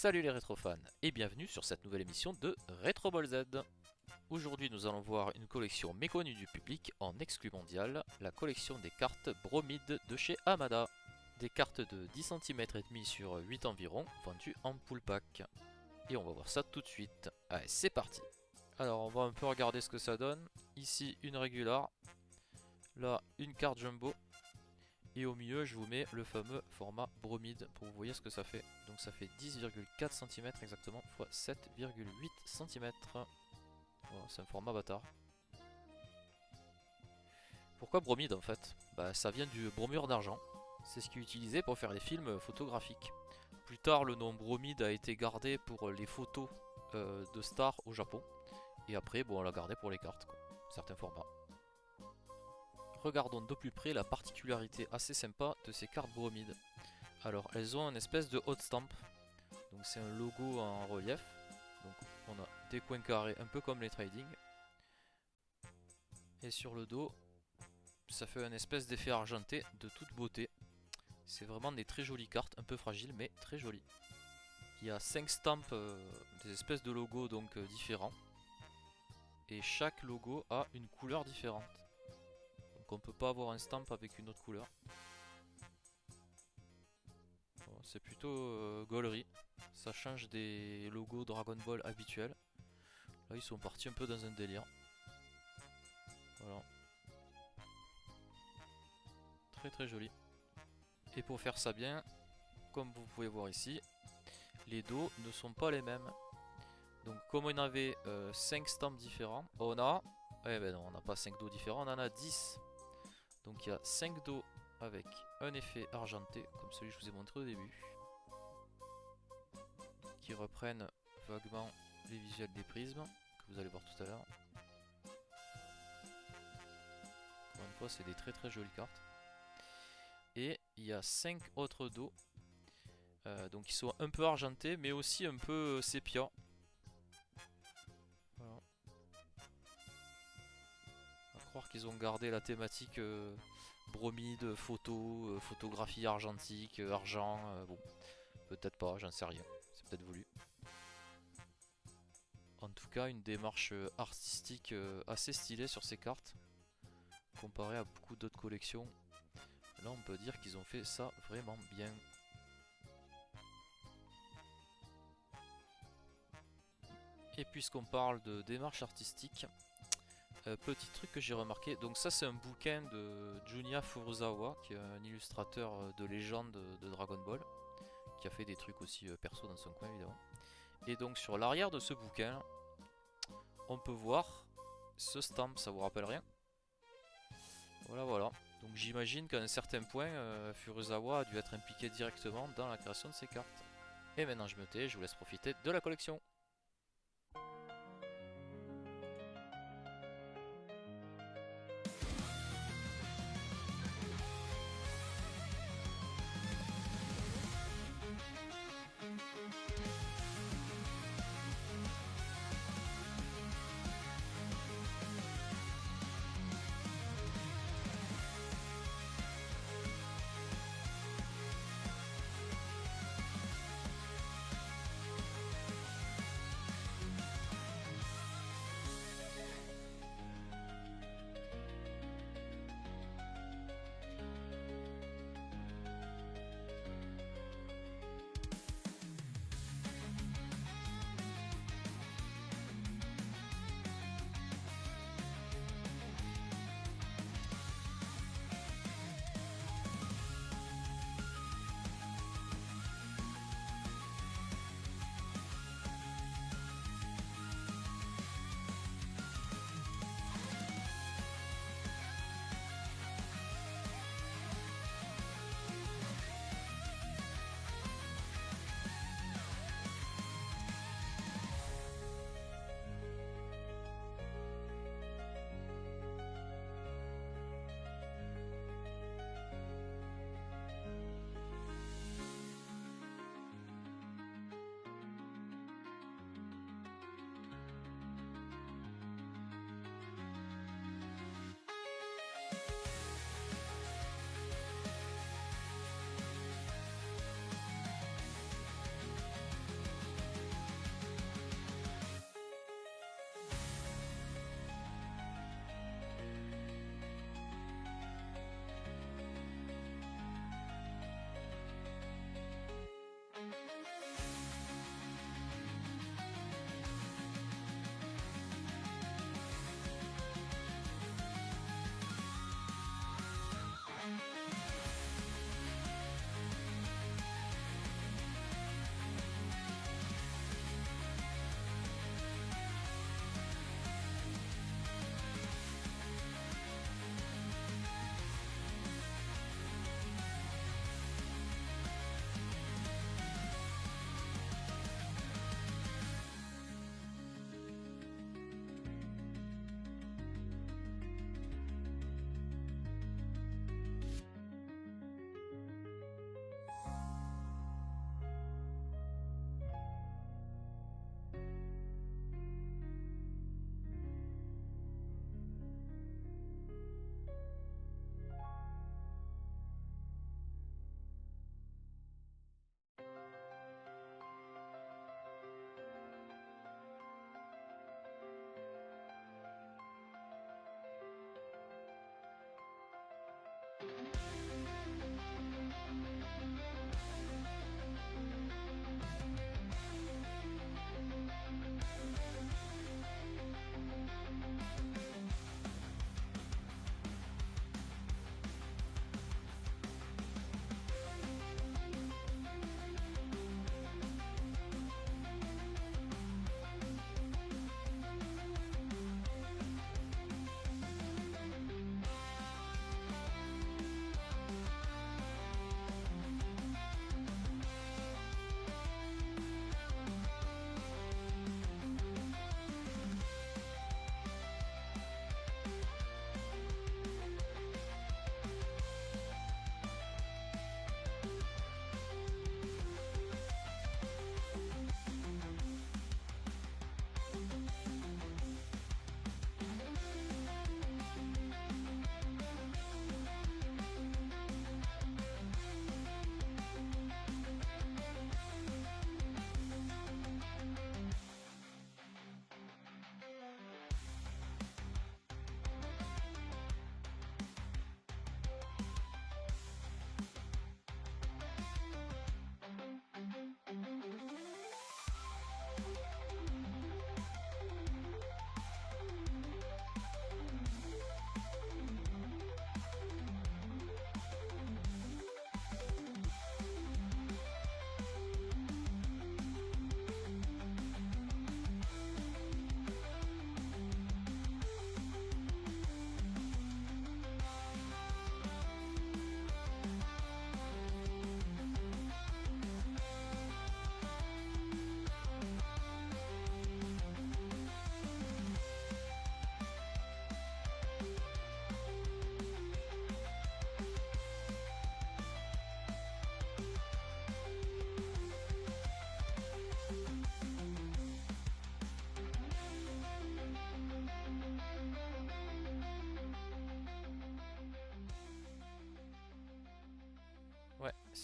Salut les rétrofans et bienvenue sur cette nouvelle émission de Retro Ball Z. Aujourd'hui nous allons voir une collection méconnue du public en exclu mondial, la collection des cartes Bromide de chez Hamada. Des cartes de 10 cm et demi sur 8 environ, vendues en pull pack. Et on va voir ça tout de suite. Allez, c'est parti. Alors on va un peu regarder ce que ça donne. Ici une régular, là une carte jumbo. Et au milieu, je vous mets le fameux format Bromide pour que vous voyez ce que ça fait. Donc ça fait 10,4 cm exactement x 7,8 cm. Voilà, c'est un format bâtard. Pourquoi Bromide en fait? Bah ça vient du bromure d'argent. C'est ce qui est utilisé pour faire les films photographiques. Plus tard, le nom Bromide a été gardé pour les photos de stars au Japon. Et après, bon, on l'a gardé pour les cartes, quoi. Certains formats. Regardons de plus près la particularité assez sympa de ces cartes Bromide. Alors elles ont une espèce de hot stamp, donc c'est un logo en relief, donc on a des coins carrés un peu comme les trading, et sur le dos ça fait une espèce d'effet argenté de toute beauté. C'est vraiment des très jolies cartes, un peu fragiles mais très jolies. Il y a 5 stamps, des espèces de logos donc différents, et chaque logo a une couleur différente. Donc on peut pas avoir un stamp avec une autre couleur. Bon, c'est plutôt gaulerie. Ça change des logos Dragon Ball habituels. Là ils sont partis un peu dans un délire. Voilà. Très très joli. Et pour faire ça bien, comme vous pouvez voir ici, les dos ne sont pas les mêmes. Donc comme on avait 5 stamps différents, on a... Eh ben non, on n'a pas 5 dos différents, on en a 10. Donc il y a 5 dos avec un effet argenté, comme celui que je vous ai montré au début. Qui reprennent vaguement les visuels des prismes, que vous allez voir tout à l'heure. Encore une fois, c'est des très très jolies cartes. Et il y a 5 autres dos, donc ils sont un peu argentés, mais aussi un peu sépia. Voilà. À croire qu'ils ont gardé la thématique bromide, photo, photographie argentique, argent. Bon, peut-être pas, j'en sais rien. C'est peut-être voulu. En tout cas, une démarche artistique assez stylée sur ces cartes, comparé à beaucoup d'autres collections. Là, on peut dire qu'ils ont fait ça vraiment bien. Et puisqu'on parle de démarche artistique, petit truc que j'ai remarqué, donc ça c'est un bouquin de Junya Furusawa, qui est un illustrateur de légende de Dragon Ball, qui a fait des trucs aussi perso dans son coin évidemment. Et donc sur l'arrière de ce bouquin, on peut voir ce stamp, ça vous rappelle rien? Voilà voilà. Donc j'imagine qu'à un certain point, Furusawa a dû être impliqué directement dans la création de ces cartes. Et maintenant je me tais, je vous laisse profiter de la collection.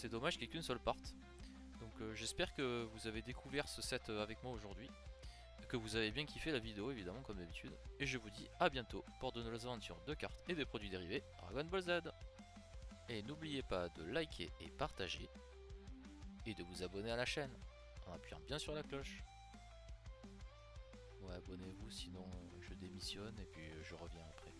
c'est dommage qu'il n'y ait qu'une seule part. Donc j'espère que vous avez découvert ce set avec moi aujourd'hui, que vous avez bien kiffé la vidéo évidemment comme d'habitude, et je vous dis à bientôt pour de nouvelles aventures de cartes et de produits dérivés Dragon Ball Z. Et n'oubliez pas de liker et partager, et de vous abonner à la chaîne, en appuyant bien sur la cloche. Ouais, abonnez-vous sinon je démissionne et puis je reviens après.